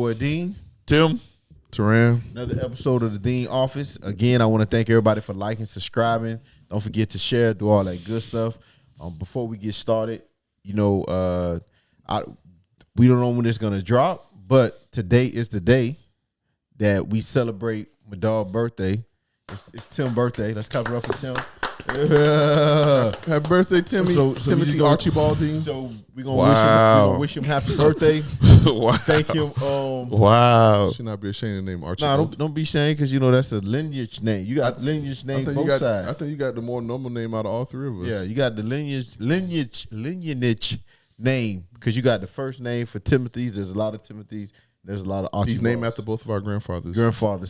Boy Dean, Tim, Teran. another episode of the Dean Office. Again, I want to thank everybody for liking, subscribing. Don't forget to share, do all that good stuff. Before we get started, we don't know when it's gonna drop, but today is the day that we celebrate my dog's birthday. It's Tim's birthday. Let's clap it up for Tim. Yeah. Happy birthday, Timmy. So Timothy Archibald Dean. So we're gonna wish him happy birthday. Wow. Thank him. Wow. Should not be ashamed to name Archibald. Don't be ashamed because that's a lineage name. You got lineage name both sides. I think you got the more normal name out of all three of us. Yeah, you got the lineage name because you got the first name for Timothy's. There's a lot of Timothy's. There's a lot of Archibalds. He's named after both of our grandfathers.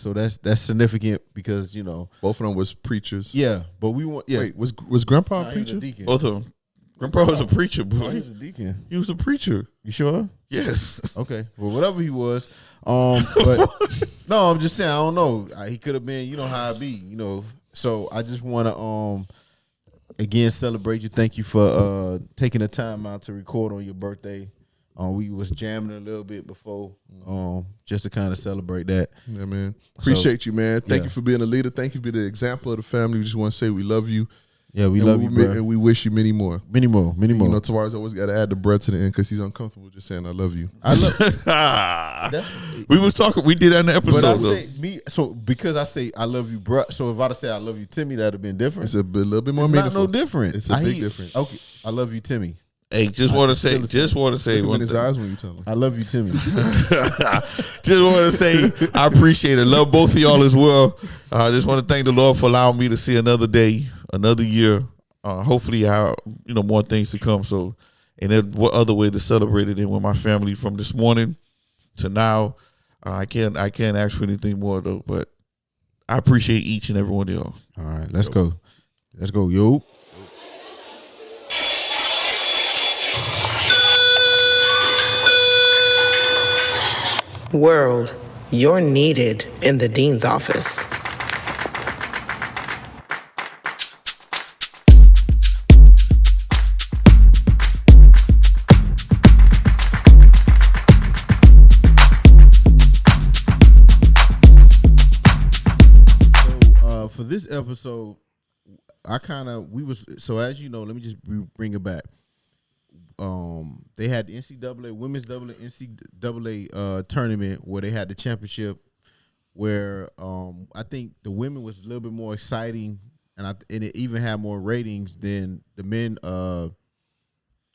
So that's significant because both of them was preachers. Yeah, but we want. Yeah, wait, was Grandpa a preacher? Both of them. Grandpa was a preacher, boy. He was a deacon. He was a preacher. You sure? Yes. Okay. Well, whatever he was. But no, I'm just saying. I don't know. He could have been. You know how it be. So I just want to again celebrate you. Thank you for taking the time out to record on your birthday. We was jamming a little bit before, just to kind of celebrate that. Yeah, man. Appreciate you, man. Thank yeah. you for being a leader. Thank you for being the example of the family. We just want to say we love you. Yeah, we love you, bro. And we wish you many more. Many more. Tavares always got to add the bread to the end because he's uncomfortable just saying I love you. We was talking. We did that in the episode. But I say because I say I love you, bro. So if I'd say I love you, Timmy, that'd have been different. It's a little bit more it's meaningful. Not no different. It's a big difference. Okay, I love you, Timmy. Hey, just want to say Look him one in his thing. eyes when you tell him. I love you, Timmy. Just want to say I appreciate it. Love both of y'all as well. I just want to thank the Lord for allowing me to see another day, another year. Hopefully, more things to come. So, and then what other way to celebrate it than with my family from this morning to now? I can't ask for anything more though. But I appreciate each and every one of y'all. All right, let's go. Let's go, yo. World, you're needed in the dean's office. So for this episode, as you know, let me just bring it back. They had the NCAA women's NCAA tournament where they had the championship, where I think the women was a little bit more exciting, and it even had more ratings than the men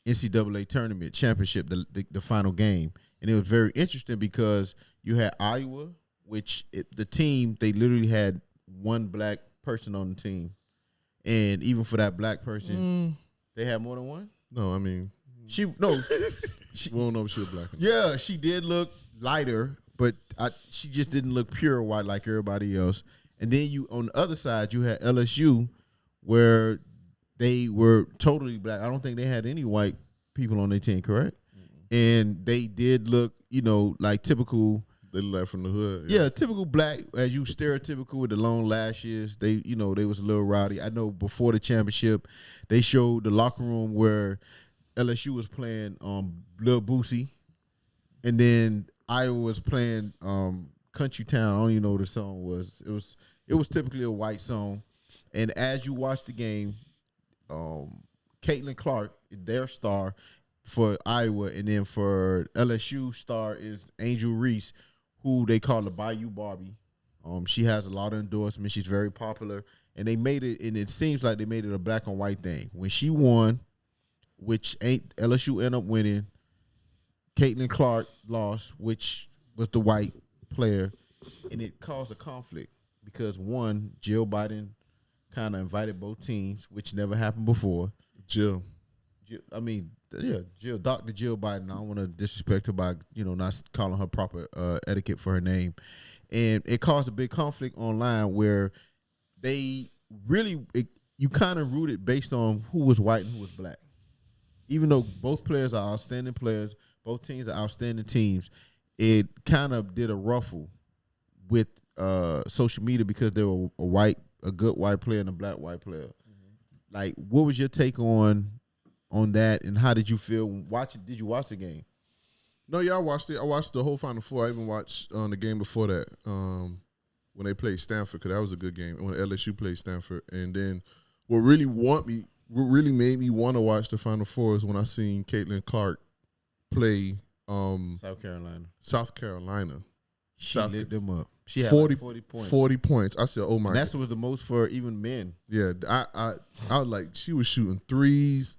NCAA tournament championship, the final game, and it was very interesting because you had Iowa, the team they literally had one black person on the team, and even for that black person, they had more than one. No, I mean. We don't know if she was black. Yeah, she did look lighter, but she just didn't look pure white like everybody else. And then on the other side, you had LSU, where they were totally black. I don't think they had any white people on their team, correct? Mm-hmm. And they did look, like typical. They look like from the hood. Yeah, typical black, as you stereotypical with the long lashes. They, they was a little rowdy. I know before the championship, they showed the locker room where LSU was playing Lil Boosie, and then Iowa was playing Country Town. I don't even know what the song was. It was typically a white song. And as you watch the game, Caitlin Clark, their star for Iowa, and then for LSU star is Angel Reese, who they call the Bayou Barbie. She has a lot of endorsements. She's very popular, and they made it. And it seems like they made it a black and white thing. When she won, which LSU ended up winning, Caitlin Clark lost, which was the white player, and it caused a conflict because one, Jill Biden kind of invited both teams, which never happened before. Jill, Dr. Jill Biden. I don't want to disrespect her by not calling her proper etiquette for her name, and it caused a big conflict online where they you kind of rooted based on who was white and who was black. Even though both players are outstanding players, both teams are outstanding teams, it kind of did a ruffle with social media because there were a good white player and a black white player. Mm-hmm. Like, what was your take on that, and how did you feel watching? Did you watch the game? No, yeah, I watched it. I watched the whole Final Four. I even watched the game before that when they played Stanford, because that was a good game. When LSU played Stanford, and then what really made me want to watch the Final Four is when I seen Caitlin Clark play South Carolina. She lit them up. She had 40, like 40 points. 40 points. I said, "Oh my!" And that's was the most for even men. Yeah, I was like, she was shooting threes,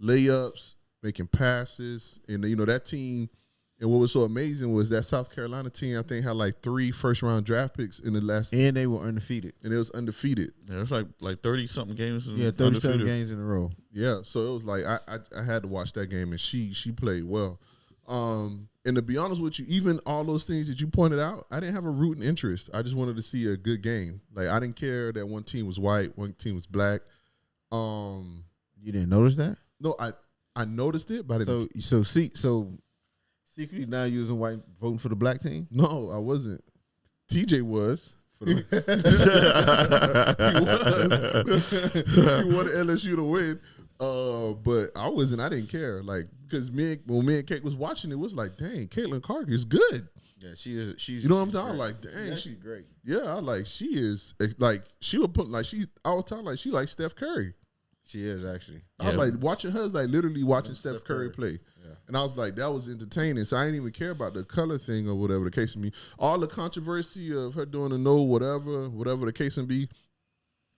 layups, making passes, and that team. And what was so amazing was that South Carolina team, I think, had like 3 first-round draft picks in the last, and they were undefeated. And it was undefeated. Yeah, it was like 30-something games. Yeah, 37 games in a row. Yeah, so it was like I had to watch that game, and she played well. And to be honest with you, even all those things that you pointed out, I didn't have a rooting interest. I just wanted to see a good game. Like, I didn't care that one team was white, one team was black. You didn't notice that? No, I noticed it, but I didn't. So secretly now using white voting for the black team? No, I wasn't. TJ was. He was. He wanted LSU to win. But I wasn't. I didn't care. Like, because when me and Kate was watching, it was like, dang, Caitlin Clark is good. Yeah, she is. She's. You know what I'm great. saying? Like, dang, Yeah, she's great. Yeah, I like she is. Like, she would put like she. I was telling like she like Steph Curry. She is actually. I was like watching her, like literally watching Steph Curry Curry play. Yeah. And I was like, that was entertaining. So I didn't even care about the color thing or whatever the case may be. All the controversy of her doing the no whatever the case may be.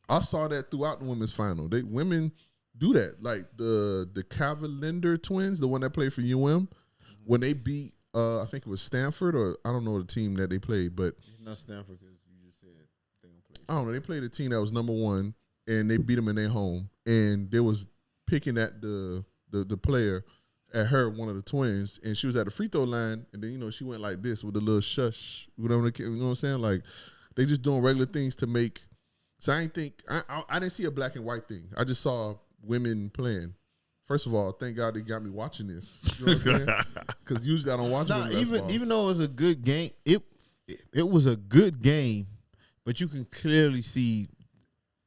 I saw that throughout the women's final. Women do that. Like the Cavalier twins, the one that played for UM, when they beat I think it was Stanford, or I don't know the team that they played, but It's not Stanford because you just said they gonna play. I don't know. They played a team that was number 1, and they beat them in their home. And they was picking at the player at her, one of the twins, and she was at the free throw line, and then she went like this with a little shush. You know what I'm saying? Like, they just doing regular things to make. So I didn't see a black and white thing. I just saw women playing. First of all, thank God they got me watching this. You know what I'm saying? Because usually I don't watch it. Even though it was a good game, it was a good game, but you can clearly see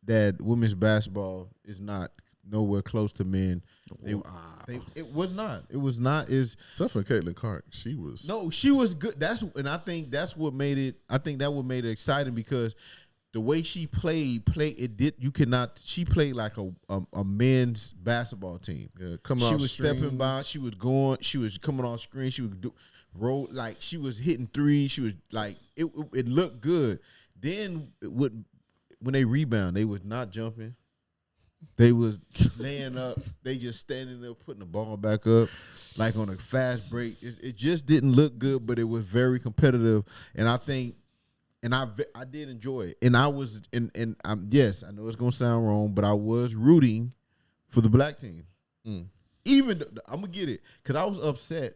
that women's basketball is not nowhere close to men. It was not. It was not. Except for Caitlin Clark, she was. No, she was good. I think that's what made it. I think that what made it exciting, because the way she played it did. You cannot. She played like a men's basketball team. Yeah, she was stepping by. She was going. She was coming on screen. She would roll like she was hitting threes. She was like it looked good. Then when they rebound, they was not jumping. They was laying up. They just standing there putting the ball back up like on a fast break. It just didn't look good, but it was very competitive. And I think, and I did enjoy it. And I was, and I'm, yes, I know it's gonna sound wrong, but I was rooting for the black team. Even I'm gonna get it, because I was upset.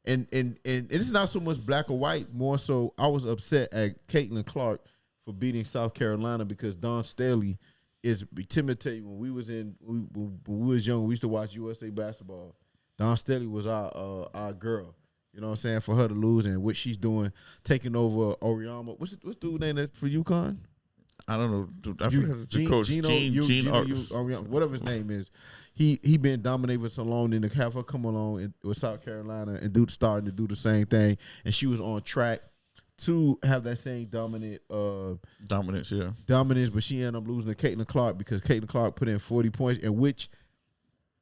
And it's not so much black or white, more so I was upset at Caitlin Clark for beating South Carolina, because Don Staley is, Tim will tell you, when we was young, we used to watch USA basketball. Don Staley was our girl. You know what I'm saying? For her to lose, and what she's doing, taking over Oriama. What's dude name that for UConn? I don't know. I forgot the coach. Gene whatever his name is. He been dominating for so long, and to have her come along with South Carolina and starting to do the same thing, and she was on track to have that same dominance, but she ended up losing to Caitlin Clark, because Caitlin Clark put in 40 points, in which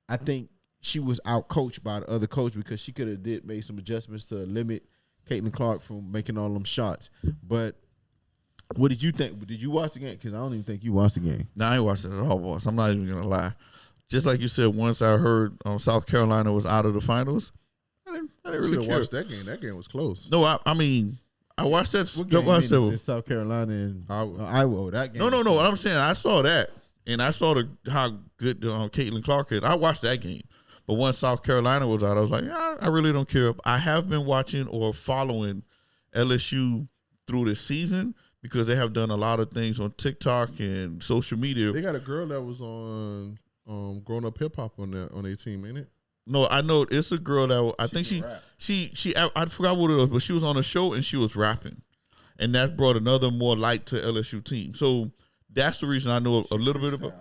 I think she was out coached by the other coach, because she could have made some adjustments to limit Caitlin Clark from making all them shots. But what did you think? Did you watch the game? Because I don't even think you watched the game. No, I ain't watched it at all, boss. I'm not even gonna lie. Just like you said, once I heard South Carolina was out of the finals, I didn't really care. Watch that game. That game was close. No, I mean, I watched that. What game? South Carolina and Iowa. That game. No. What I'm saying, I saw that, and I saw how good Caitlin Clark is. I watched that game, but once South Carolina was out, I was like, I really don't care. I have been watching or following LSU through this season, because they have done a lot of things on TikTok and social media. They got a girl that was on Grown Up Hip Hop on their team, ain't it? No, I know it's a girl that I think she I forgot what it was, but she was on a show and she was rapping, and that brought another more light to LSU team. So that's the reason I know a little bit about.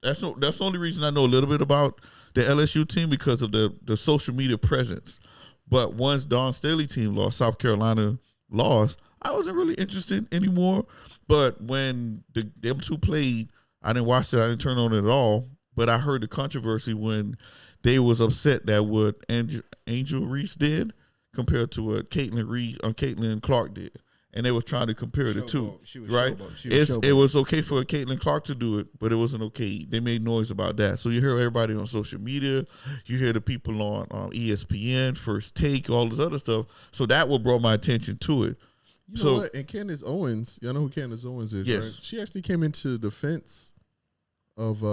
That's the only reason I know a little bit about the LSU team, because of the social media presence. But once Dawn Staley team lost, South Carolina lost, I wasn't really interested anymore. But when them two played, I didn't watch it. I didn't turn on it at all. But I heard the controversy when they was upset that what Angel Reese did compared to what Caitlin Clark did. And they were trying to compare the two, right? It was okay for Caitlin Clark to do it, but it wasn't okay. They made noise about that. So you hear everybody on social media, you hear the people on ESPN, First Take, all this other stuff. So that what brought my attention to it. You know what? And Candace Owens, y'all know who Candace Owens is, yes. right? She actually came into defense of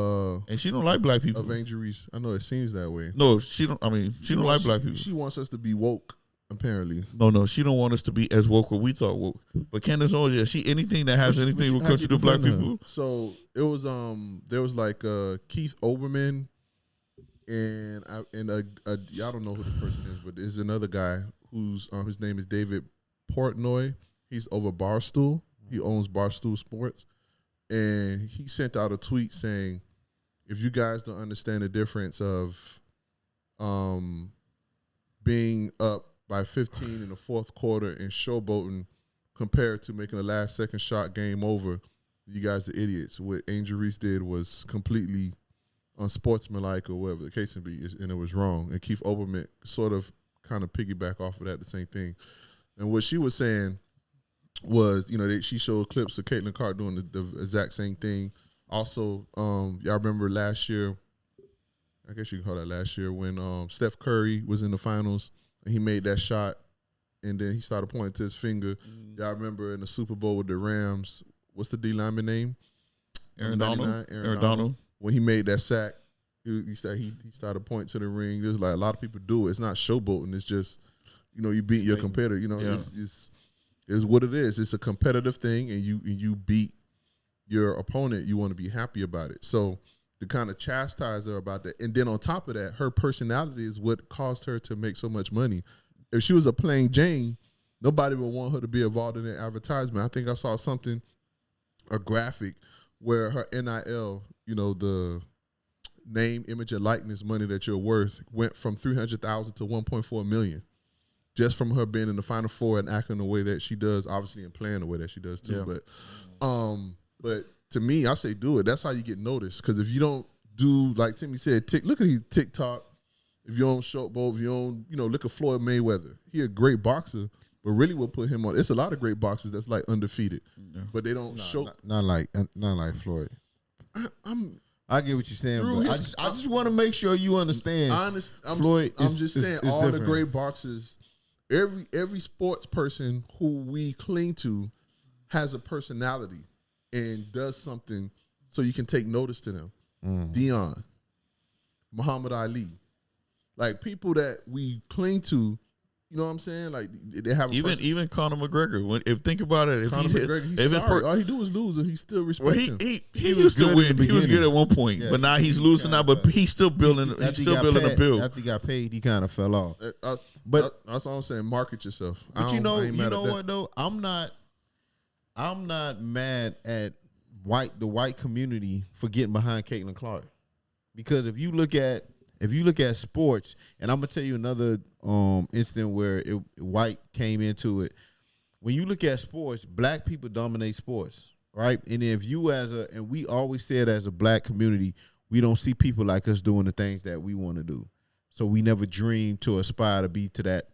and she don't like black people. Of Angel Reese. I know it seems that way. No, she don't. I mean, she don't like black people. She wants us to be woke. Apparently, no, she don't want us to be as woke as we thought woke. But Candace Owens, yeah, she anything that has anything with country to black people. So it was there was like Keith Olbermann and y'all don't know who the person is, but there's another guy who's his name is David Portnoy. He's over Barstool. He owns Barstool Sports, and he sent out a tweet saying, "If you guys don't understand the difference of being up by 15 in the fourth quarter and showboating compared to making a last-second shot game over, you guys are idiots. What Angel Reese did was completely unsportsmanlike or whatever the case may be, and it was wrong." And Keith Olbermann sort of kind of piggyback off of that, the same thing. And what she was saying was, she showed clips of Caitlin Clark doing the exact same thing. Also, y'all remember last year, I guess you can call that last year, when Steph Curry was in the finals, and he made that shot, and then he started pointing to his finger. Y'all remember in the Super Bowl with the Rams, what's the D lineman name? Aaron Donald. When he made that sack, he started pointing to the ring. There's like a lot of people do it. It's not showboating. It's just, you beat your competitor. It's what it is. It's a competitive thing, and you beat your opponent. You want to be happy about it. So to kind of chastise her about that. And then on top of that, her personality is what caused her to make so much money. If she was a plain Jane, nobody would want her to be involved in that advertisement. I think I saw a graphic where her NIL, the name, image, and likeness money that you're worth went from $300,000 to $1.4 million. Just from her being in the Final Four and acting the way that she does, obviously, and playing the way that she does too. Yeah. But to me, I say do it. That's how you get noticed. Because if you don't do, like Timmy said, look at his TikTok. If you don't showboat, if you don't, look at Floyd Mayweather. He a great boxer, but really what put him on. It's a lot of great boxers that's like undefeated, but they don't show. Not like Floyd. I get what you're saying, but I just want to make sure you understand. Floyd. I'm just saying all different. The great boxers. Every sports person who we cling to has a personality and does something so you can take notice to them. Dion, Muhammad Ali, like people that we cling to. You know what I'm saying? Like they have even Conor McGregor. If think about it, all he do is lose, and he still respects him. He used to win. He was good at one point, but now he's losing now. But he's still building. He's still building a build. After he got paid, he kind of fell off. But that's all I'm saying. Market yourself. But you know what though? I'm not mad at the white community for getting behind Caitlin Clark, because if you look at sports, and I'm gonna tell you another incident where white came into it. When you look at sports, black people dominate sports, right? And if you and we always said as a black community, we don't see people like us doing the things that we want to do. So we never dream to aspire to be to that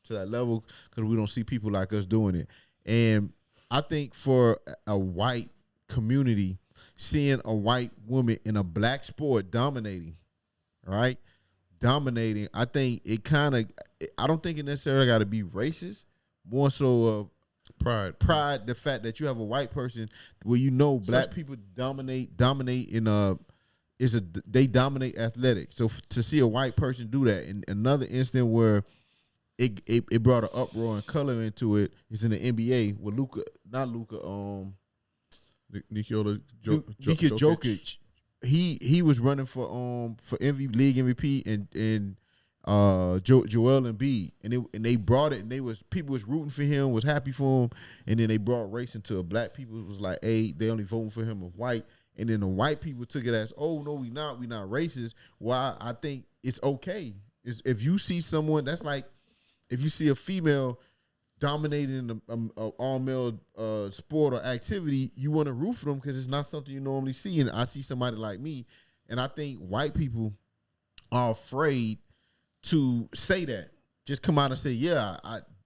level because we don't see people like us doing it. And I think for a white community, seeing a white woman in a black sport dominating, right? Dominating, I think I don't think it necessarily got to be racist, more so pride, the fact that you have a white person where black people dominate in they dominate athletics. So to see a white person do that, and another instant where it brought an uproar and color into it is in the NBA with Nikola Jokic. He was running for league MVP and Joel Embiid, and they brought it, and people was rooting for him, was happy for him, and then they brought race into it. Black people was like, hey, they only voting for him of white, and then the white people took it as, oh no, we not racist. Well, I think it's okay. If you see someone that's like if you see a female dominating an all male sport or activity, you want to root for them because it's not something you normally see. And I see somebody like me, and I think white people are afraid to say that. Just come out and say, yeah,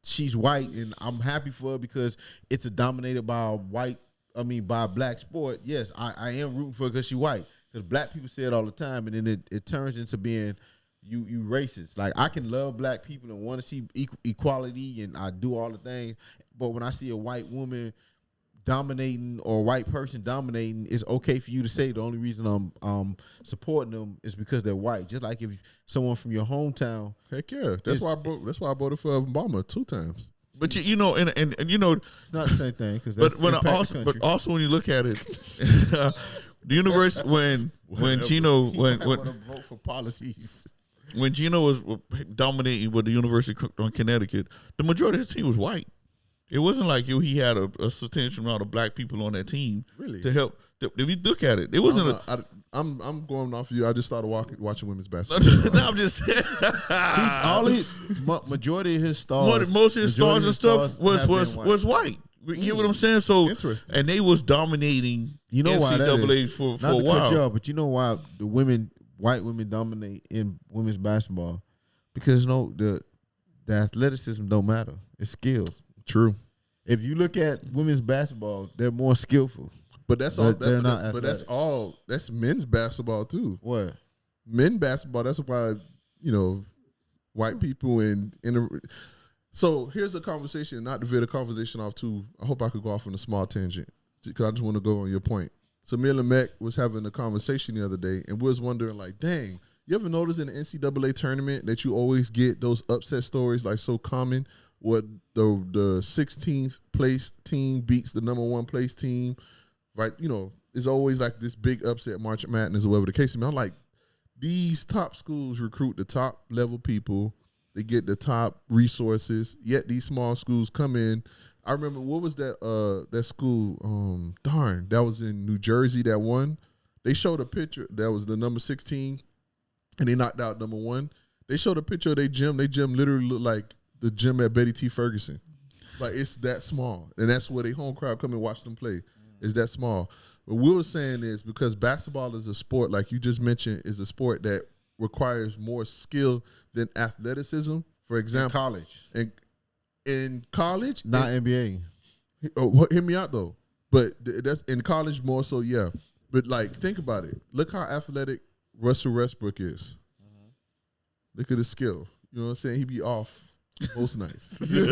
she's white, and I'm happy for her because it's dominated by by a black sport. Yes, I am rooting for her because she's white. Because black people say it all the time, and then it turns into being you racist. Like, I can love black people and want to see equality, and I do all the things, but when I see a white woman dominating or a white person dominating, it's okay for you to say the only reason I'm supporting them is because they're white. Just like if someone from your hometown, heck yeah, that's why I voted for Obama 2 times. But you know, and you know, it's not the same thing. Because but also when you look at it, the universe when Gino when vote for policies. When Gino was dominating with the University of Connecticut, the majority of his team was white. It wasn't like he had a substantial amount of black people on that team to help. If you look at it, it wasn't. I'm going off you. I just started watching women's basketball. No, I'm just majority of his stars, most of his stars and stuff was white. You get what I'm saying? So interesting. And they was dominating. You know why that NCAA is? for Not a to while. cut you off, but you know why white women dominate in women's basketball? Because the athleticism don't matter. It's skills. True. If you look at women's basketball, they're more skillful. But that's all. They're not. But that's all. That's men's basketball too. What? Men basketball. That's why white people So here's a conversation. Not to veer the conversation off too. I hope I could go off on a small tangent because I just want to go on your point. So me and Lamech was having a conversation the other day, and we was wondering, like, dang, you ever notice in the NCAA tournament that you always get those upset stories, like, so common? What the 16th place team beats the number 1 place team, right? It's always like this big upset, March Madness or whatever the case may be. I'm like, these top schools recruit the top level people. They get the top resources. Yet these small schools come in. I remember, what was that school? That was in New Jersey that won. They showed a picture. That was the number 16, and they knocked out number 1. They showed a picture of their gym. Their gym literally looked like the gym at Betty T. Ferguson. Like, it's that small. And that's where their home crowd come and watch them play. It's that small. What we were saying is, because basketball is a sport, like you just mentioned, is a sport that requires more skill than athleticism. For example, in college, not NBA. Hear me out though. But that's in college more so, yeah. But like, think about it. Look how athletic Russell Westbrook is. Look at his skill. You know what I'm saying? He be off most nights. You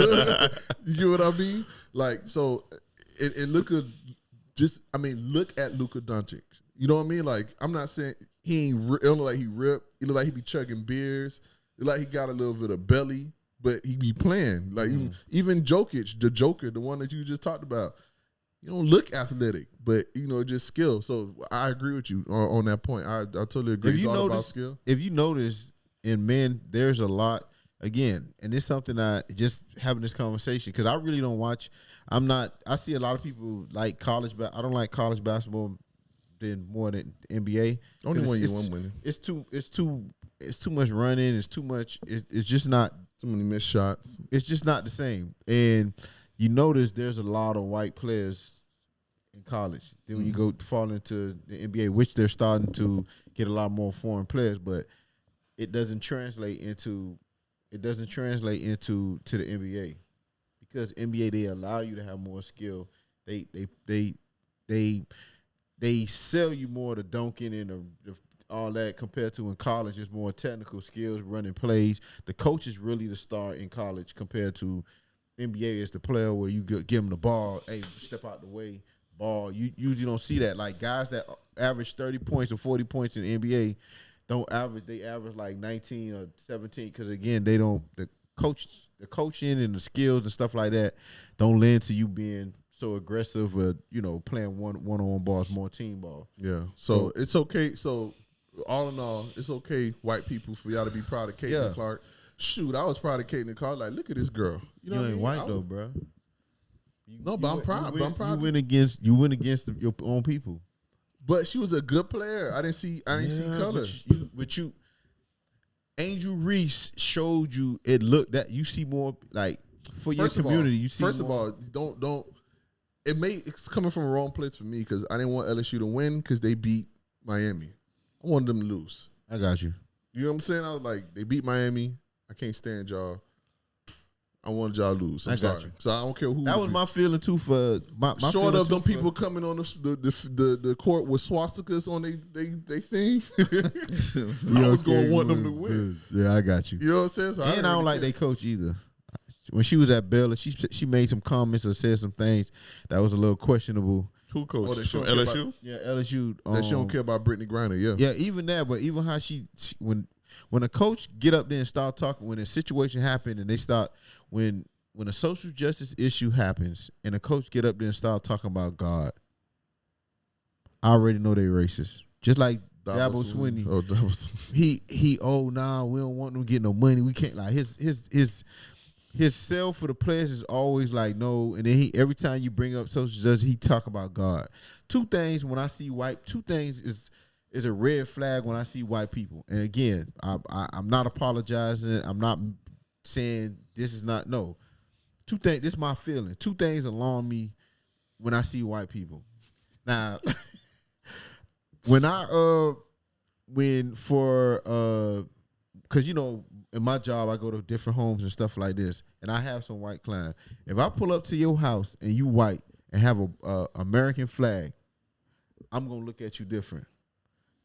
get what I mean? Like, so, and look at Luka Doncic. You know what I mean? Like, I'm not saying it don't look like he ripped. It look like he be chugging beers. It look like he got a little bit of belly, but he be playing. Like, even Jokic, the Joker, the one that you just talked about, you don't look athletic, but, just skill. So I agree with you on that point. I totally agree. It's all about skill. If you notice, in men, there's a lot, again, and it's something I just having this conversation, because I really don't watch. I see a lot of people like college, but I don't like college basketball more than NBA. Only one you want winning. It's too much running. It's too much. It's just not. Too many missed shots. It's just not the same. And you notice there's a lot of white players in college. Then when you go fall into the NBA, which they're starting to get a lot more foreign players, but it doesn't translate into the NBA, because NBA, they allow you to have more skill. They sell you more the dunking and the all that, compared to in college. It's more technical skills, running plays. The coach is really the star in college, compared to NBA is the player where you give them the ball. Hey, step out the way, ball. You usually don't see that. Like, guys that average 30 points or 40 points in the NBA don't average. They average like 19 or 17, because, again, they don't. The coaching and the skills and stuff like that don't lend to you being so aggressive or, playing one-on-one balls, more team ball. Yeah. So it's okay. So all in all, it's okay, white people, for y'all to be proud of Caitlin Clark. Shoot, I was proud of Caitlin Clark. Like, look at this girl. You ain't white though, bro. I'm proud. You went against your own people. But she was a good player. I didn't see color. But you, Angel Reese showed you it looked that you see more like for your community. You see first more. of all, don't. It's coming from a wrong place for me because I didn't want LSU to win because they beat Miami. I wanted them to lose. I got you. You know what I'm saying? I was like, they beat Miami. I can't stand y'all. I wanted y'all to lose. I'm sorry. you. So I don't care who. That was my feeling too. For my short of them too people coming on the court with swastikas on they thing. I was gonna want them to win. Yeah, I got you. You know what I'm saying? So And I don't like their coach either. When she was at Baylor, she made some comments or said some things that was a little questionable. Who coach? that she From don't care LSU? about- Yeah, LSU. that she don't care about Brittany Griner. Yeah. Yeah, even that, but even how she when a coach get up there and start talking, when a situation happened and they start when a social justice issue happens and a coach get up there and start talking about God, I already know they racist. Just like Dabo Swinney. Oh, He nah, we don't want them to get no money. We can't like his sell for the players is always like no, and then every time you bring up social justice, he talk about God. Two things is a red flag when I see white people. And again, I'm not apologizing. I'm not saying this is not no. Two things. This is my feeling. Two things alarm me when I see white people. Now, because you know, in my job, I go to different homes and stuff like this, and I have some white clients. If I pull up to your house and you white and have a American flag, I'm gonna look at you different.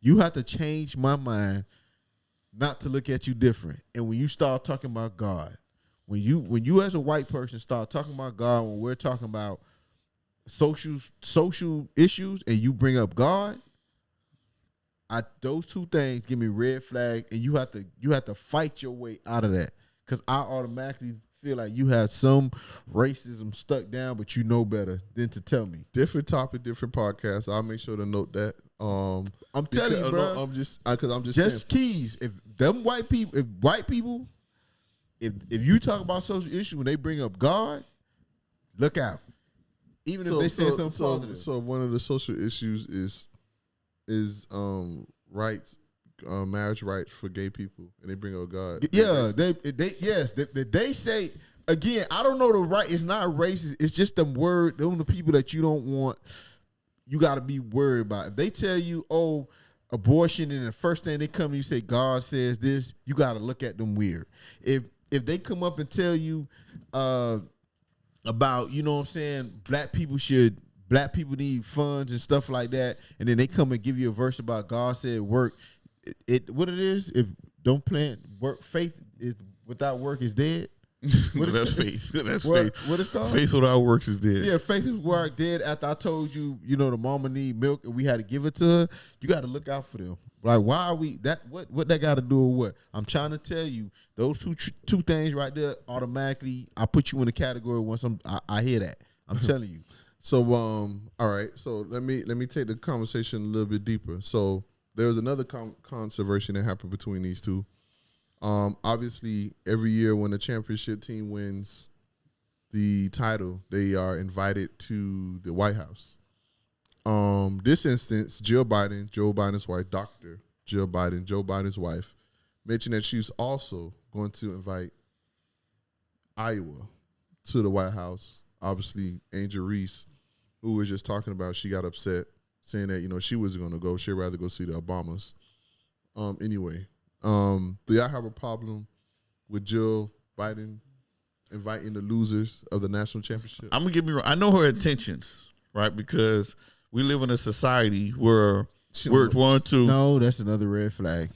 You have to change my mind not to look at you different. And when you start talking about God, when you as a white person start talking about God, when we're talking about social issues, and you bring up God, those two things give me red flag, and you have to fight your way out of that, because I automatically feel like you have some racism stuck down, but you know better than to tell me. different topic, different podcast. I'll make sure to note that. I'm telling you, bro. I'm just saying. Keys. If white people, if you talk about social issues when they bring up God, look out. Even if they say something positive. So one of the social issues is rights, marriage rights for gay people, and they bring up God. Yeah, they say again. I don't know the right. It's not racist. It's just them the people that you don't want. You got to be worried about. If they tell you, oh, abortion, and the first thing they come to you say God says this, you got to look at them weird. If they come up and tell you about, you know what I'm saying, black people need funds and stuff like that, and then they come and give you a verse about God said work. What it is, if don't plant work, faith is without work is dead. That's faith. That's faith. What it's called? Faith without works is dead. Yeah, faith is work dead. After I told you, the mama need milk and we had to give it to her, you got to look out for them. Like, why are we that? What that got to do with what? I'm trying to tell you, those two things right there automatically, I put you in the category once I hear that. I'm telling you. So all right. So let me take the conversation a little bit deeper. So there was another controversy that happened between these two. Obviously, every year when the championship team wins the title, they are invited to the White House. This instance, Jill Biden, Joe Biden's wife, Dr. Jill Biden, Joe Biden's wife, mentioned that she's also going to invite Iowa to the White House. Obviously, Angel Reese, who was just talking about, she got upset, saying that, she wasn't going to go. She'd rather go see the Obamas. Anyway, do y'all have a problem with Jill Biden inviting the losers of the national championship? I'm going to get me wrong. I know her intentions, right? Because we live in a society where we're going to. No, that's another red flag.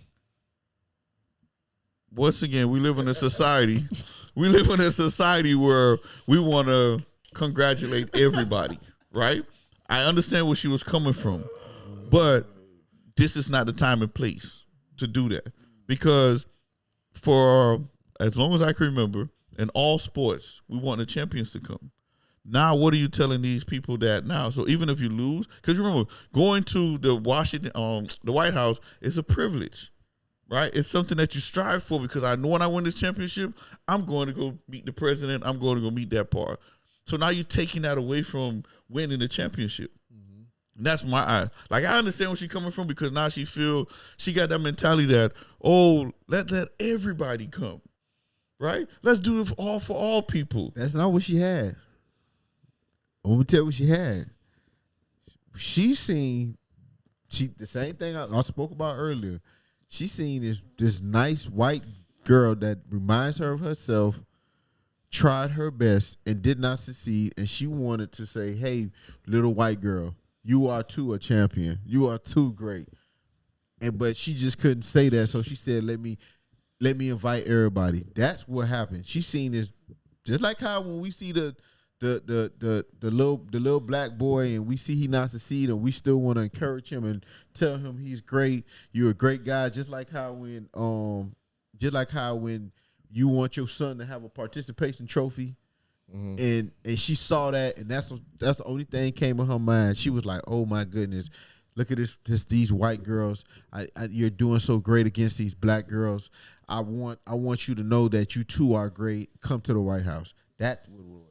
Once again, we live in a society. We live in a society where we want to congratulate everybody, right? I understand where she was coming from, but this is not the time and place to do that, because for as long as I can remember, in all sports, we want the champions to come. Now, what are you telling these people that now? So even if you lose, because remember, going to the White House is a privilege, right? It's something that you strive for, because I know when I win this championship, I'm going to go meet the president. I'm going to go meet that part. So now you're taking that away from winning the championship. Mm-hmm. That's my like. I understand where she's coming from because now she got that mentality that let everybody come, right? Let's do it all for all people. That's not what she had. I'm gonna tell you what she had. She seen the same thing I spoke about earlier. She seen this nice white girl that reminds her of herself, tried her best and did not succeed, and she wanted to say, "Hey, little white girl, you are too a champion. You are too great." But she just couldn't say that, so she said, "Let me invite everybody." That's what happened. She seen this, just like how when we see the little black boy and we see he not succeed and we still want to encourage him and tell him he's great. You're a great guy. Just like how when you want your son to have a participation trophy. And she saw that, and that's the only thing came in her mind. She was like, "Oh my goodness, look at these white girls. You're doing so great against these black girls. I want you to know that you too are great. Come to the White House." That's what it was.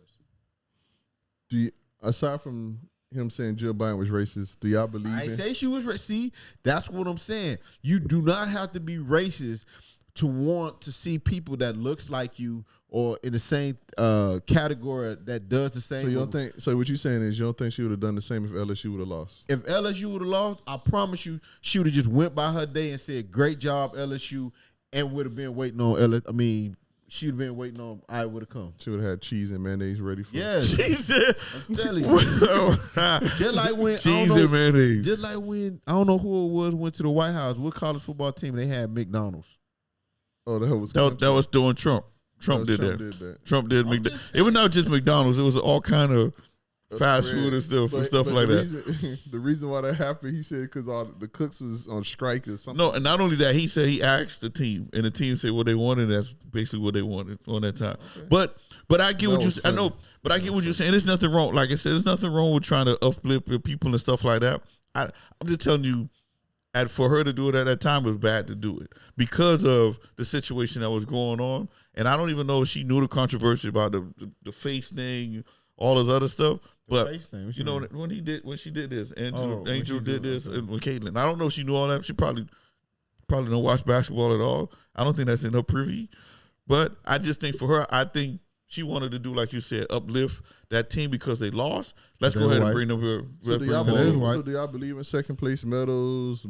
Aside from him saying Jill Biden was racist, do y'all believe? I say she was racist. See, that's what I'm saying. You do not have to be racist to want to see people that looks like you or in the same category that does the same. So you don't think? So what you're saying is you don't think she would have done the same if LSU would have lost? If LSU would have lost, I promise you, she would have just went by her day and said, "Great job, LSU," and would have been waiting on LSU. I mean, she would have been waiting on I would have come. She would have had cheese and mayonnaise ready for. Yeah, Jesus. I'm telling you. Just like when Cheese and mayonnaise. Just like when I don't know who it was went to the White House. What college football team they had McDonald's? Oh, that was during Trump. Trump did that. Trump did McDonald's. It was not just McDonald's. It was all kind of fast food and stuff like that. The reason why that happened, he said, because all the cooks was on strike or something. No, and not only that, he said he asked the team, and the team said what they wanted. That's basically what they wanted on that time. Okay. But I get what you saying. I know, but I get what you're saying. There's nothing wrong. Like I said, there's nothing wrong with trying to uplift your people and stuff like that. I'm just telling you, for her to do it at that time, it was bad to do it because of the situation that was going on. And I don't even know if she knew the controversy about the face thing, all this other stuff. But you know when she did this, Angel did this, and with Caitlyn, I don't know if she knew all that. She probably don't watch basketball at all. I don't think that's in her privy. But I just think for her, I think she wanted to do, like you said, uplift that team because they lost. Let's go ahead and bring them here. So do y'all believe in second place medals,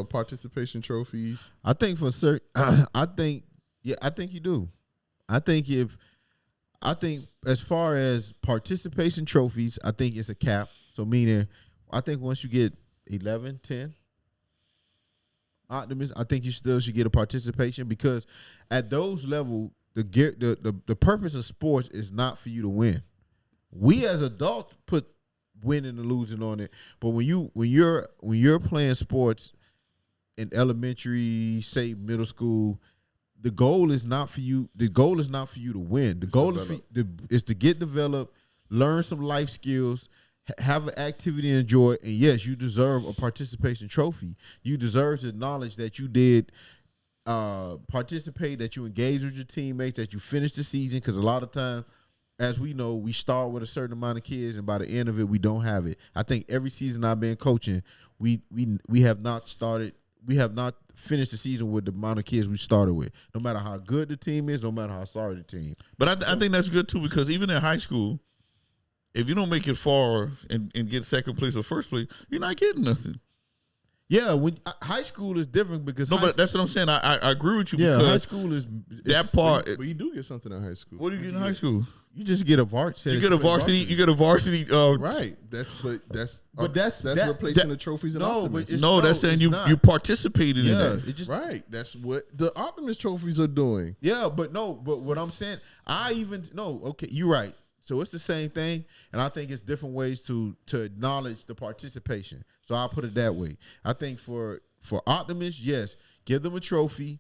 participation trophies? I think for certain, I think you do. I think as far as participation trophies, I think it's a cap. So meaning, I think once you get 11, 10, optimist, I think you still should get a participation because at those levels, the purpose of sports is not for you to win. We as adults put winning and losing on it, but when you're playing sports in elementary, say middle school, the goal is not for you. The goal is not for you to win. The goal is to get developed, learn some life skills, have an activity and enjoy it. And yes, you deserve a participation trophy. You deserve to acknowledge that you did participate, that you engaged with your teammates, that you finished the season. Because a lot of times, as we know, we start with a certain amount of kids, and by the end of it, we don't have it. I think every season I've been coaching, we have not finished the season with the amount of kids we started with. No matter how good the team is, no matter how sorry the team. But I think that's good too because even in high school, if you don't make it far and get second place or first place, you're not getting nothing. Yeah, when high school is different because but that's what I'm saying. I agree with you. Yeah, because high school is that part. But you do get something in high school. What do you get in high school? You just get a varsity. You get a varsity. You get a varsity. Right. That's replacing the trophies and optimists. That's saying you participated in that. Right. That's what the optimist trophies are doing. Yeah, but what I'm saying, okay, you're right. So it's the same thing, and I think it's different ways to acknowledge the participation. So I'll put it that way. I think for optimists, yes, give them a trophy.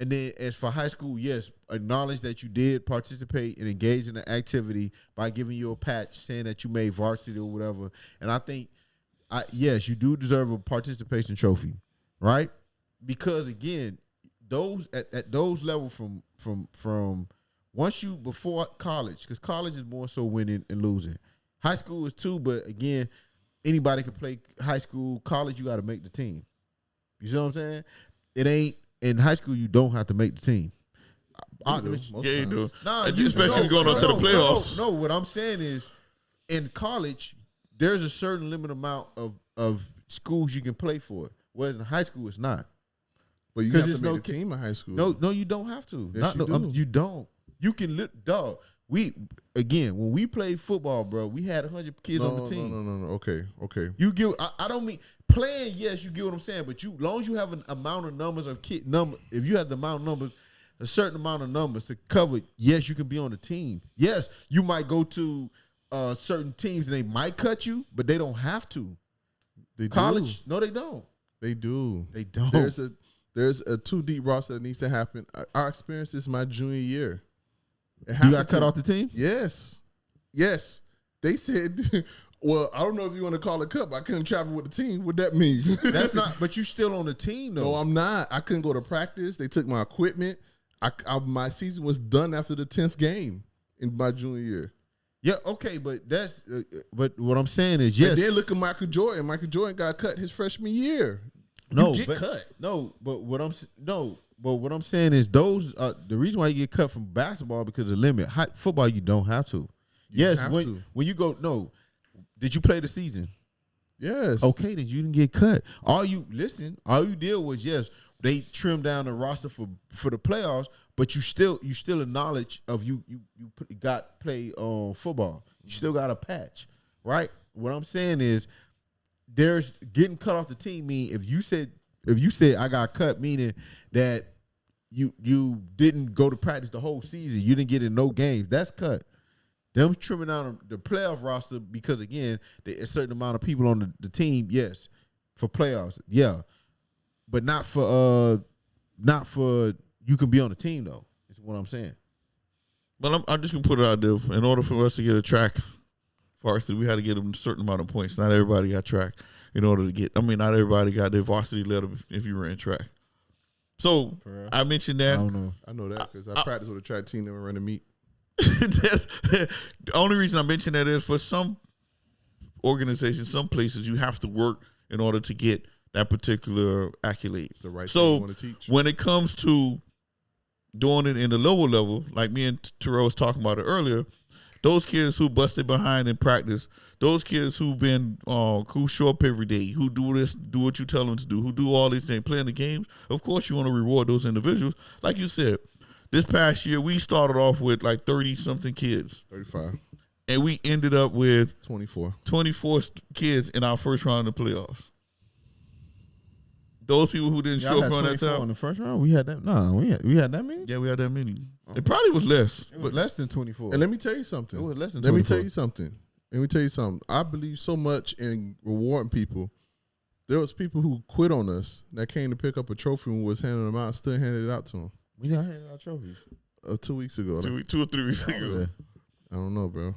And then as for high school, yes, acknowledge that you did participate and engage in the activity by giving you a patch saying that you made varsity or whatever. And I think, yes, you do deserve a participation trophy, right? Because again, those at those levels from once you before college, because college is more so winning and losing. High school is too, but again, anybody can play high school, college. You got to make the team. You see what I'm saying? It ain't in high school. You don't have to make the team. You do. Nah, especially going on to the playoffs. No, what I'm saying is, in college, there's a certain limited amount of schools you can play for. Whereas in high school, it's not. But you have to make a team in high school. No, you don't have to. Yes, you do. You don't. You can dog. When we played football, bro, we had 100 kids on the team. No. Okay. You get. I don't mean playing. Yes, you get what I'm saying. But long as you have an amount of numbers of if you have the amount of numbers, a certain amount of numbers to cover, yes, you can be on the team. Yes, you might go to certain teams and they might cut you, but they don't have to. They College? do. No, they don't. They do. They don't. There's a 2 deep roster that needs to happen. Our experience is my junior year. You got cut off the team? Yes. They said, well, I don't know if you want to call it cut, but I couldn't travel with the team. What that mean? That's not. But you still on the team though. No, I'm not. I couldn't go to practice. They took my equipment. My season was done after the 10th game in my junior year. Yeah, okay, but that's. But what I'm saying is, yes. And then look at Michael Jordan. Michael Jordan got cut his freshman year. Cut. But what I'm saying is those. The reason why you get cut from basketball because of limit. Football, you don't have to. When you go. No, did you play the season? Yes. Okay, then you didn't get cut. All you did was they trimmed down the roster for the playoffs, but you still acknowledge of you got play football. You still got a patch, right? What I'm saying is there's getting cut off the team mean if you said I got cut, meaning that you didn't go to practice the whole season, you didn't get in no games, that's cut. Them trimming down the playoff roster because again, there's a certain amount of people on the team, yes, for playoffs, yeah, but not for you can be on the team though. Is what I'm saying. But I'm just gonna put it out there. In order for us to get a track varsity, we had to get them a certain amount of points. Not everybody got track in order to get. Not everybody got their varsity letter if you ran track. So I mentioned that. I don't know. I know that because I practiced with a track team that were running meet. The only reason I mention that is for some organizations, some places, you have to work in order to get that particular accolade. It's the right so thing you want to teach. When it comes to doing it in the lower level, like me and Terrell was talking about it earlier, those kids who busted behind in practice, those kids who show up every day, who do this, do what you tell them to do, who do all these things, playing the games, of course you want to reward those individuals. Like you said, this past year we started off with like 30-something kids. 35. And we ended up with 24 kids in our first round of the playoffs. Those people who didn't show up on that time in the first round, we had that. No, we had that many. Yeah, we had that many. It probably was less. It was less than 24. And let me tell you something. It was less than Let 24. me tell you something. I believe so much in rewarding people. There was people who quit on us that came to pick up a trophy and was handing them out, still handed it out to them. We not handing out trophies. 2 weeks ago. 2 or 3 weeks ago. Yeah. I don't know, bro.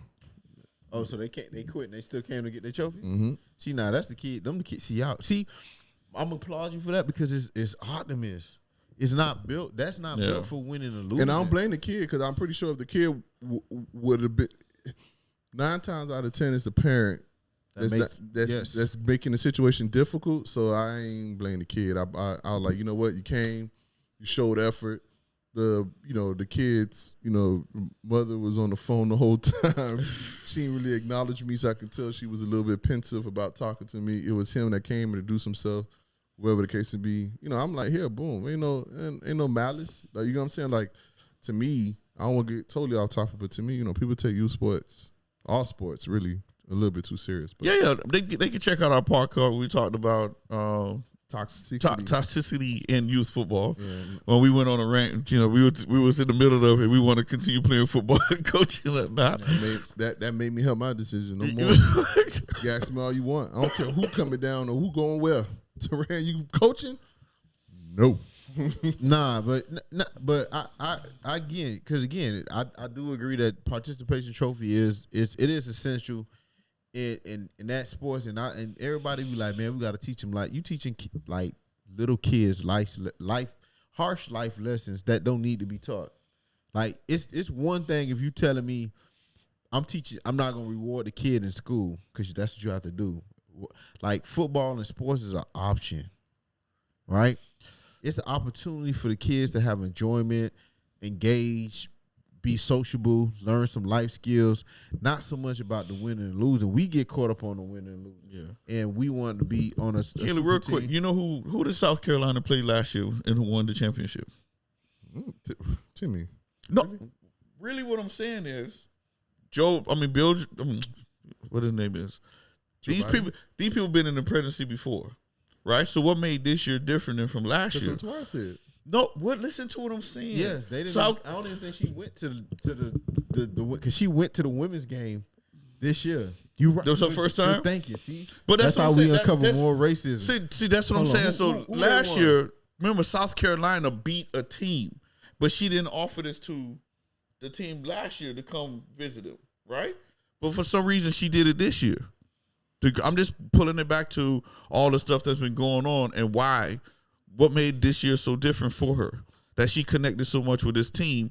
Oh, so they quit and they still came to get their trophy? Mm-hmm. See, now that's the kid. Them the kids. See, y'all. See, I'm applaud you for that because it's optimism. It's not built. That's not built for winning or losing. And I don't blame the kid because I'm pretty sure if the kid would have been 9 times out of 10, it's the parent that's making the situation difficult. So I ain't blame the kid. I was like, you know what, you came, you showed effort. The kids, mother was on the phone the whole time. She didn't really acknowledge me, so I could tell she was a little bit pensive about talking to me. It was him that came to introduce himself, whatever the case may be. I'm like, here, boom, ain't no malice. Like, you know what I'm saying? Like, to me, I don't want to get totally off topic, but to me, people take youth sports, all sports, really a little bit too serious. But yeah, they can check out our part card. We talked about toxicity in youth football. Yeah. When we went on a rant, we was in the middle of it. We want to continue playing football and coaching like that. That made me help my decision no more. You ask me all you want. I don't care who coming down or who going where. Teran, you coaching? No. Nah, but I again, because again, I do agree that participation trophy is essential in that sports, and everybody be like, man, we got to teach them, like, you teaching like little kids harsh life lessons that don't need to be taught. Like, it's one thing if you telling me I'm not gonna reward the kid in school because that's what you have to do. like football and sports is an option, right? It's an opportunity for the kids to have enjoyment, engage, be sociable, learn some life skills. Not so much about the winning and losing. We get caught up on the winning and losing, and we want to be on a Caleb, real quick, team. you know who did South Carolina play last year and who won the championship? Timmy. No, really, what I'm saying is, Bill. What his name is? These people been in the presidency before, right? So what made this year different than from last year? That's what Tawara said. No, what? Listen to what I'm saying. Yes, they didn't. I don't even think she went to the because she went to the women's game this year. You right? That was her first time. Thank you. See, but that's how we uncover more racism. See, that's what I'm saying. So last year, remember, South Carolina beat a team, but she didn't offer this to the team last year to come visit them, right? But for some reason, she did it this year. I'm just pulling it back to all the stuff that's been going on and why. What made this year so different for her? That she connected so much with this team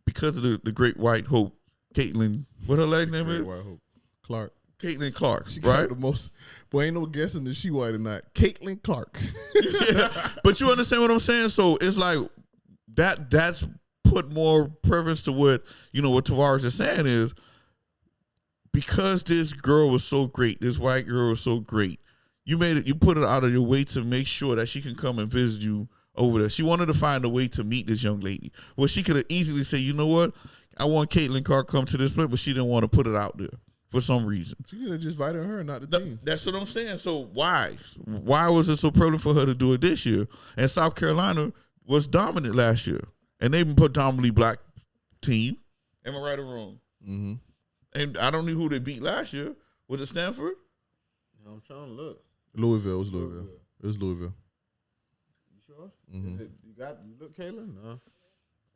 because of the Great White Hope, Caitlin. What her last name is? Great White Hope. Clark. Caitlin Clark, She right? the most. Boy, ain't no guessing if she white or not. Caitlin Clark. But you understand what I'm saying? So it's like that's put more preference to what Tavares is saying is because this girl was so great, this white girl was so great. You put it out of your way to make sure that she can come and visit you over there. She wanted to find a way to meet this young lady. Well, she could have easily said, you know what? I want Caitlin Clark come to this place, but she didn't want to put it out there for some reason. She could have just invited her, not the team. That's what I'm saying. So why? Why was it so prevalent for her to do it this year? And South Carolina was dominant last year. And they predominantly black team. Am I right or wrong? Mm-hmm. And I don't know who they beat last year. Was it Stanford? I'm trying to look. Louisville. It was Louisville. It was Louisville. You sure? Mm-hmm. You look, Caitlin? No.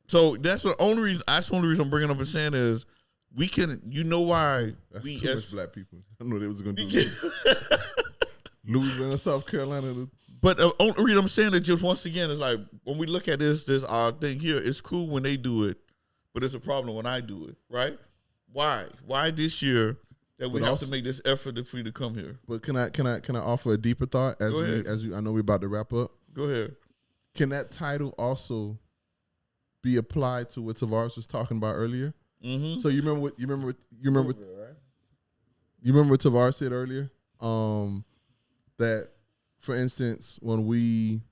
So that's the only reason I'm bringing up and saying is we can. You know why That's we too much black people. I know they was going to do Louisville and South Carolina. But the only reason I'm saying it just once again is like when we look at this our thing here, it's cool when they do it, but it's a problem when I do it, right? Why? Why this year that we have to make this effort for you to come here? But can I offer a deeper thought as I know we're about to wrap up? Go ahead. Can that title also be applied to what Tavares was talking about earlier? Mm-hmm. So you remember what Tavares said earlier? That, for instance, when we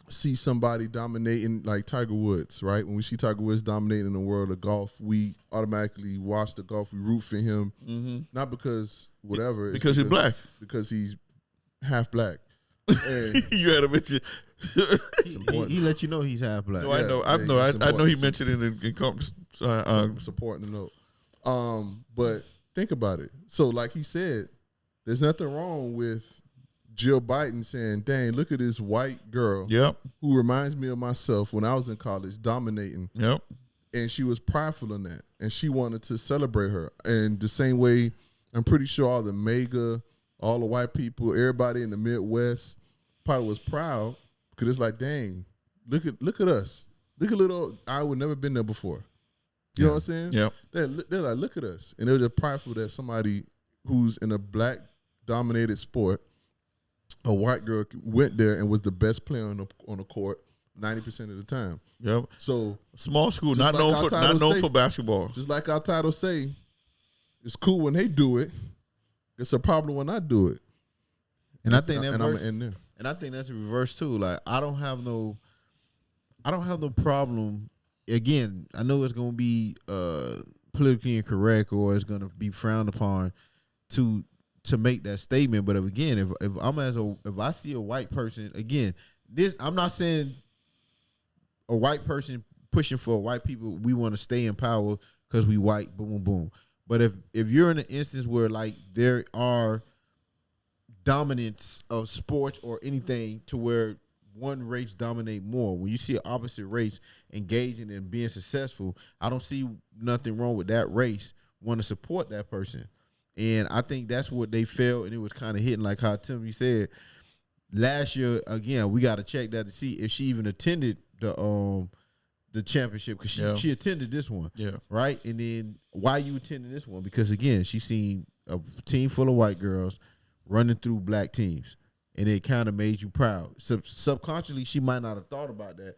see somebody dominating, like Tiger Woods, right? When we see Tiger Woods dominating the world of golf, we automatically watch the golf. We root for him, not because whatever, because he's black, because he's half black. And you had to mention. he let you know he's half black. No, yeah, I know he mentioned it in comments. Supporting the note. But think about it. So, like he said, there's nothing wrong with Jill Biden saying, dang, look at this white girl who reminds me of myself when I was in college, dominating. Yep. And she was prideful in that. And she wanted to celebrate her. And the same way, I'm pretty sure all the MAGA, all the white people, everybody in the Midwest probably was proud because it's like, dang, look at us. Look at little, I would never been there before. You know what I'm saying? Yeah. They're like, look at us. And they're just prideful that somebody who's in a black-dominated sport, a white girl went there and was the best player on the court 90% of the time. Yep. So small school, not known for basketball. Just like our title say, it's cool when they do it. It's a problem when I do it. And I think that I'm gonna end there. And I think that's a reverse too. Like I don't have no problem. Again, I know it's gonna be politically incorrect or it's gonna be frowned upon to make that statement. But if I see a white person, again, I'm not saying a white person pushing for white people, we want to stay in power because we white, boom, boom. But if you're in an instance where like there are dominance of sports or anything to where one race dominate more, when you see an opposite race engaging and being successful, I don't see nothing wrong with that race want to support that person. And I think that's what they felt, and it was kind of hitting like how Timmy said last year. Again, we got to check that to see if she even attended the championship because she attended this one, right? And then why you attended this one? Because again, she seen a team full of white girls running through black teams, and it kind of made you proud. Subconsciously, she might not have thought about that.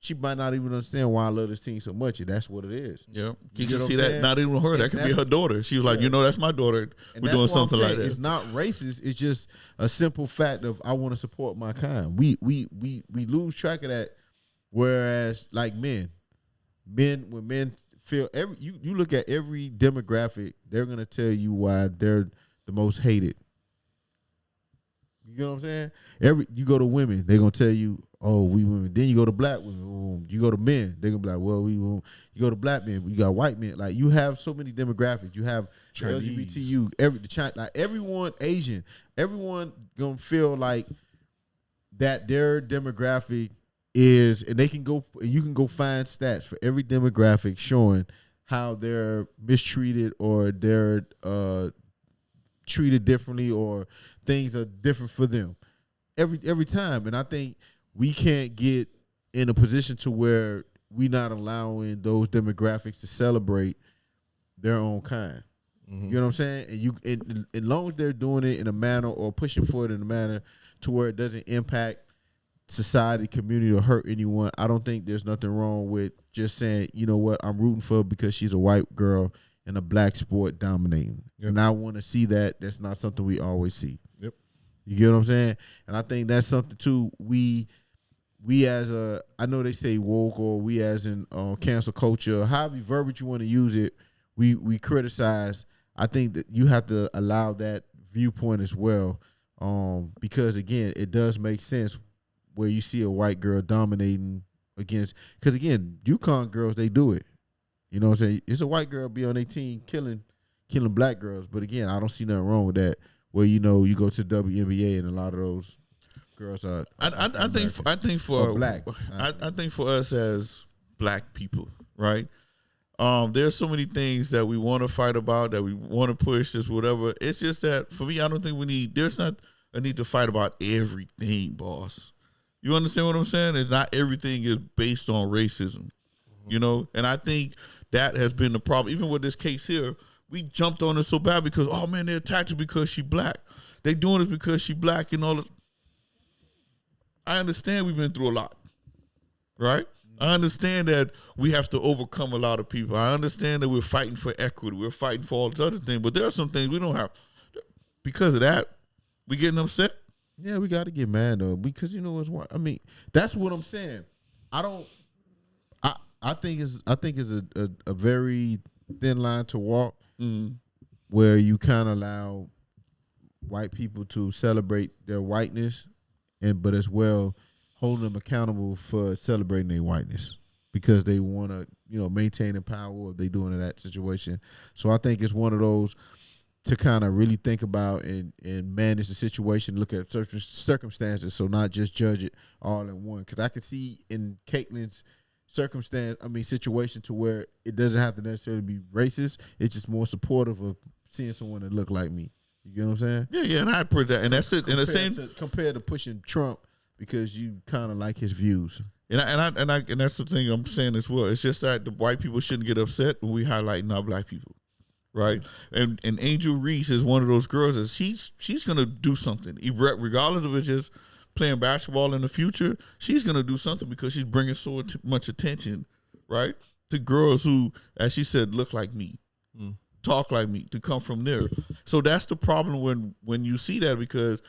She might not even understand why I love this team so much, and that's what it is. Yeah, you get can what see I'm that. saying? Not even her. And That could be her daughter. She was like, that's my daughter. And We're that's doing what something I'm like saying. that. It's not racist. It's just a simple fact of I want to support my kind. We lose track of that. Whereas like when men feel you look at every demographic, they're gonna tell you why they're the most hated. You know what I'm saying? You go to women, they're gonna tell you, oh, we women. Then you go to black women. You go to men, they're gonna be like, well, we women. You go to black men, you got white men. Like you have so many demographics. You have Chinese. LGBTQ, like everyone, Asian, everyone gonna feel like that their demographic is, and they can go. You can go find stats for every demographic showing how they're mistreated or they're treated differently or things are different for them every time. And I think we can't get in a position to where we not allowing those demographics to celebrate their own kind. You know what I'm saying? And as long as they're doing it in a manner or pushing for it in a manner to where it doesn't impact society, community, or hurt anyone, I don't think there's nothing wrong with just saying, you know what, I'm rooting for her because she's a white girl in a black sport dominating. Yep. And I want to see that. That's not something we always see. Yep. You get what I'm saying? And I think that's something too. We as I know they say woke, or we as in cancel culture, however verbiage you want to use it, we criticize. I think that you have to allow that viewpoint as well, because again, it does make sense where you see a white girl dominating against, because again, UConn girls, they do it. You know what I'm saying? It's a white girl be on their team killing black girls. But again, I don't see nothing wrong with that. Where you go to WNBA and a lot of those girls are. I think for black. I think for us as black people, right? There's so many things that we want to fight about, that we want to push, this whatever. It's just that for me, I don't think there's not a need to fight about everything, boss. You understand what I'm saying? It's not everything is based on racism, And I think that has been the problem. Even with this case here, we jumped on it so bad because, oh man, they attacked her because she black. They doing it because she black and all this. I understand we've been through a lot, right? I understand that we have to overcome a lot of people. I understand that we're fighting for equity. We're fighting for all this other things. But there are some things we don't have. Because of that, we getting upset. Yeah, we got to get mad though, because what's wrong. I mean, that's what I'm saying. I think it's a very thin line to walk, where you kind of allow white people to celebrate their whiteness, but as well holding them accountable for celebrating their whiteness because they want to maintain the power if they doing in that situation. So I think it's one of those to kind of really think about and manage the situation, look at certain circumstances, so not just judge it all in one. Because I could see in Caitlin's situation to where it doesn't have to necessarily be racist. It's just more supportive of seeing someone that look like me. You get what I'm saying? Yeah, and I put that, and that's it. And the same compared to pushing Trump because you kind of like his views. And that's the thing I'm saying as well. It's just that the white people shouldn't get upset when we highlight our black people. Right, and Angel Reese is one of those girls that she's gonna do something, regardless of it just playing basketball in the future. She's gonna do something because she's bringing so much attention, right, to girls who, as she said, look like me, talk like me, to come from there. So that's the problem when you see that, because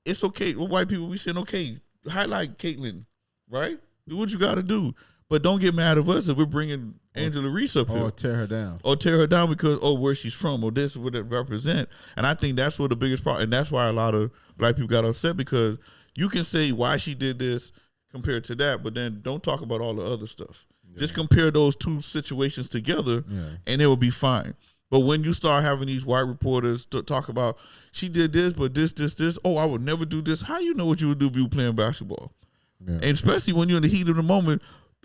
it's okay. With white people, we saying okay, highlight Caitlyn, right? Do what you got to do. But don't get mad at us if we're bringing Angela Reese up here. Or tear her down. Or tear her down because, where she's from, or this, what it represent. And I think that's what the biggest problem, and that's why a lot of black people got upset, because you can say why she did this compared to that, but then don't talk about all the other stuff. Yeah. Just compare those two situations together, and it will be fine. But when you start having these white reporters talk about, she did this, but this, I would never do this. How you know what you would do if you were playing basketball? Yeah. And especially when you're in the heat of the moment,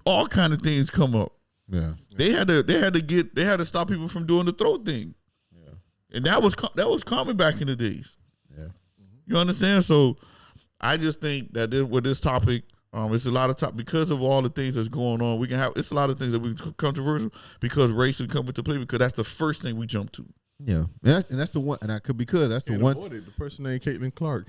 all kind of things come up. Yeah, they had to stop people from doing the throat thing. Yeah, and that was common back in the days. Yeah, you understand? So I just think that with this topic, it's a lot of because of all the things that's going on. It's a lot of things that we controversial because race is coming to play, because that's the first thing we jump to. Yeah, and that's the one, and I could because that's the Can't one. avoid it. The person named Caitlin Clark.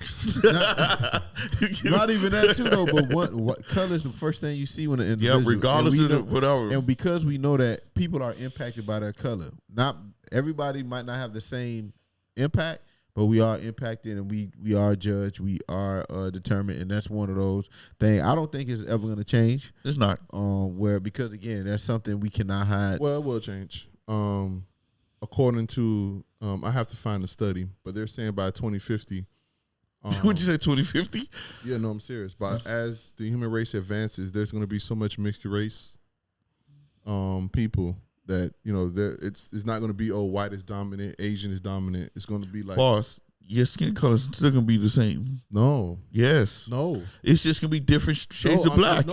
Not even that too though, but what color is the first thing you see when an individual? regardless of whatever. And because we know that people are impacted by their color, not everybody might not have the same impact, but we are impacted and we are judged, we are determined, and that's one of those things. I don't think it's ever going to change. It's not. Where because again, that's something we cannot hide. Well, it will change. According to, I have to find the study, but they're saying by 2050. Would you say 2050? Yeah, no, I'm serious. But as the human race advances, there's going to be so much mixed race people that it's not going to be white is dominant, Asian is dominant. It's going to be like Boss, your skin color is still gonna be the same. no, Yes, no, it's just gonna be different shades of black.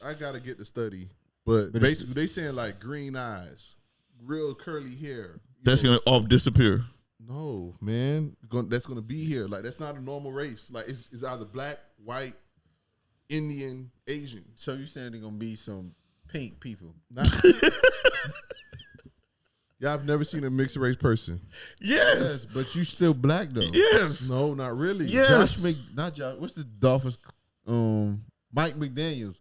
I gotta get the study, but basically they saying like green eyes, real curly hair. That's gonna all disappear. No, man, that's gonna be here. Like that's not a normal race. Like it's either black, white, Indian, Asian. So you saying they're gonna be some pink people? Yeah, I've never seen a mixed race person. Yes, But you still black though. yes. No, not really. Yes. Not Josh. What's the Dolphins? Mike McDaniels.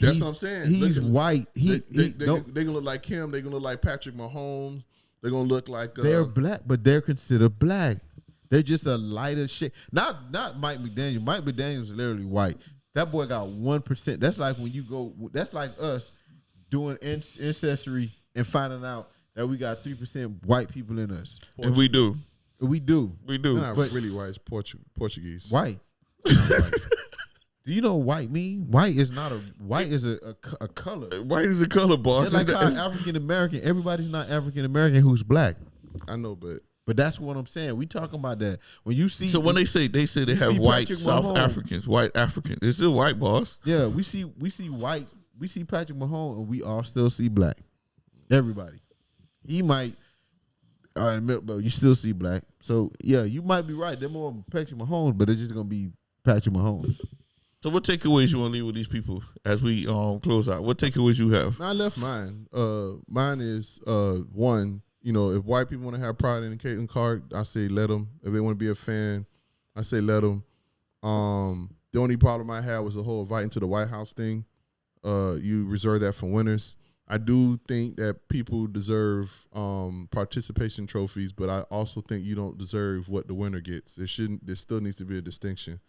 That's what I'm saying. He's white. They're gonna look like him. They're gonna look like Patrick Mahomes. They're gonna look like they're black, but they're considered black. They're just a lighter shade. Not Mike McDaniel. Mike McDaniel's is literally white. That boy got 1%. That's like when you go. That's like us doing ancestry and finding out that we got 3% white people in us. And we do. We do. We They're do. not but- really white. It's Portuguese. White. Do you know what white mean? White is not a color. White is a color, boss. It's like how African American. Everybody's not African American who's black. I know, but But that's what I'm saying. We talking about that. When you see So when they say they have see white Patrick South Mahomes. Africans, white Africans, it's still white, boss. yeah, we see white, we see Patrick Mahomes, and we all still see black. Everybody. He might but you still see black. So yeah, you might be right. They're more Patrick Mahomes, but it's just gonna be Patrick Mahomes. So what takeaways you want to leave with these people as we close out? What takeaways you have? I left mine. Mine is one. If white people want to have pride in Caitlin Clark, I say let them. If they want to be a fan, I say let them. The only problem I had was the whole inviting to the White House thing. You reserve that for winners. I do think that people deserve participation trophies, but I also think you don't deserve what the winner gets. There still needs to be a distinction.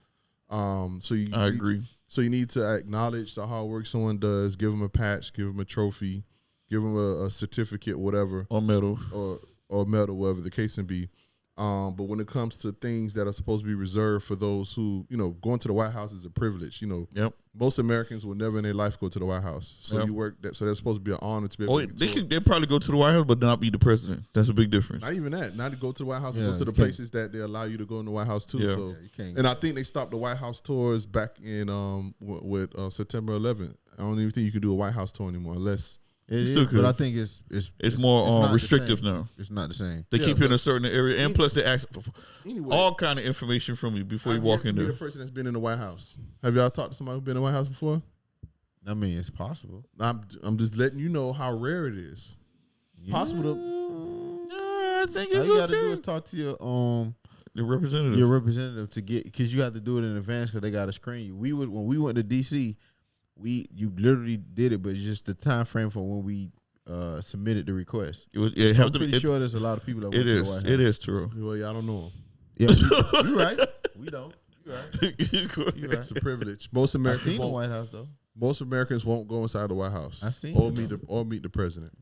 I agree. So you need to acknowledge the hard work someone does. Give them a patch. Give them a trophy. Give them a certificate, whatever, Or medal. or medal, whatever the case may be. But when it comes to things that are supposed to be reserved for those who, going to the White House is a privilege. Yep. Most Americans will never in their life go to the White House. So Yep. you work that. So that's supposed to be an honor to be able Oh, to get to it. they probably go to the White House, but not be the president. That's a big difference. Not even that. Not to go to the White House, Yeah, and go to the you can't. places that they allow you to go in the White House too. Yeah. So, Yeah, you can't. and I think they stopped the White House tours back in with September 11th. I don't even think you can do a White House tour anymore unless. It still is, could. but I think it's more not the restrictive same. now. It's not the same. They Yeah, keep you in but- a certain area, and plus they ask for Anyway, all kind of information from you before you I've walk yet in to meet there. a person that's been in the White House. Have y'all talked to somebody who's been in the White House before? I mean, it's possible. I'm just letting you know how rare it is. Possible to. I think All it's you got to do okay. is talk to The representative. your representative to get, because you have to do it in advance because they got to screen you. When we went to DC, you literally did it, but it's just the time frame for when we submitted the request. It So have I'm to pretty be. sure there's a lot of people that It went to the is. White House. It is true. Well, y'all don't know him. Yeah, you right. We don't. You right. You right. It's a privilege. Most I Americans seen the won't. White House though. Most Americans won't go inside the White House. I seen or it, meet the president.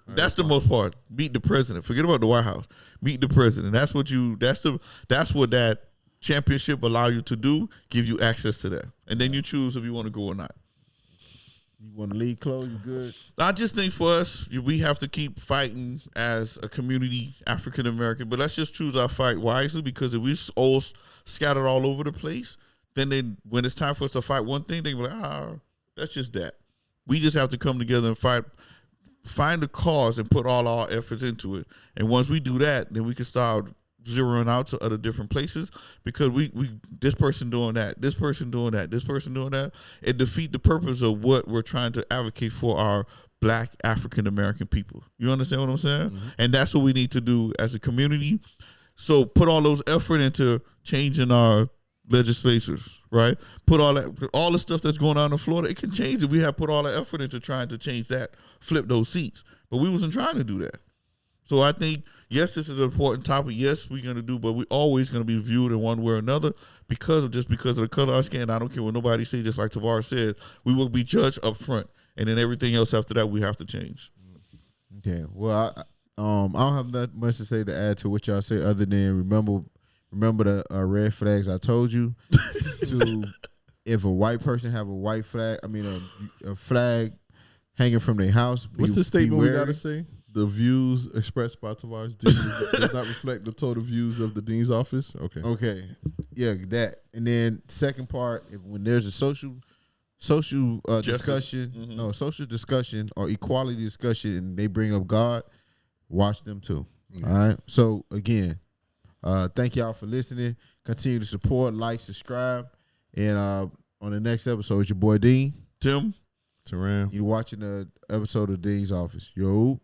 That's the most part. Meet the president. Forget about the White House. Meet the president. That's what that championship allow you to do. Give you access to that, and then you choose if you want to go or not. You want to leave clothes? You good? I just think for us, we have to keep fighting as a community, African American. But let's just choose our fight wisely, because if we all scattered all over the place, then when it's time for us to fight one thing, they be like, that's just that. We just have to come together and find the cause and put all our efforts into it. And once we do that, then we can start zeroing out to other different places, because we this person doing that, this person doing that, this person doing that, it defeat the purpose of what we're trying to advocate for, our Black African American people. You understand what I'm saying? And that's what we need to do as a community. So put all those effort into changing our legislatures, right? Put all the stuff that's going on in Florida, it can change it. We have put all the effort into trying to change that, flip those seats. But we wasn't trying to do that. So I think, yes, this is an important topic. Yes, we're going to do, but we're always going to be viewed in one way or another because of the color of our skin. I don't care what nobody says, just like Tavar said, we will be judged up front. And then everything else after that, we have to change. Okay. Well, I don't have that much to say to add to what y'all say other than remember the red flags I told you. To if a white person have a white flag, a flag hanging from their house. What's the statement we got to say? The views expressed by Tavar's Dean does not reflect the total views of the Dean's office. Okay. Yeah, that. And then second part, when there's a social discussion, social discussion or equality discussion, and they bring up God, watch them too. All right. So again, thank y'all for listening. Continue to support, like, subscribe, and on the next episode, it's your boy Dean, Tim, Teran. You watching the episode of Dean's Office. Yo.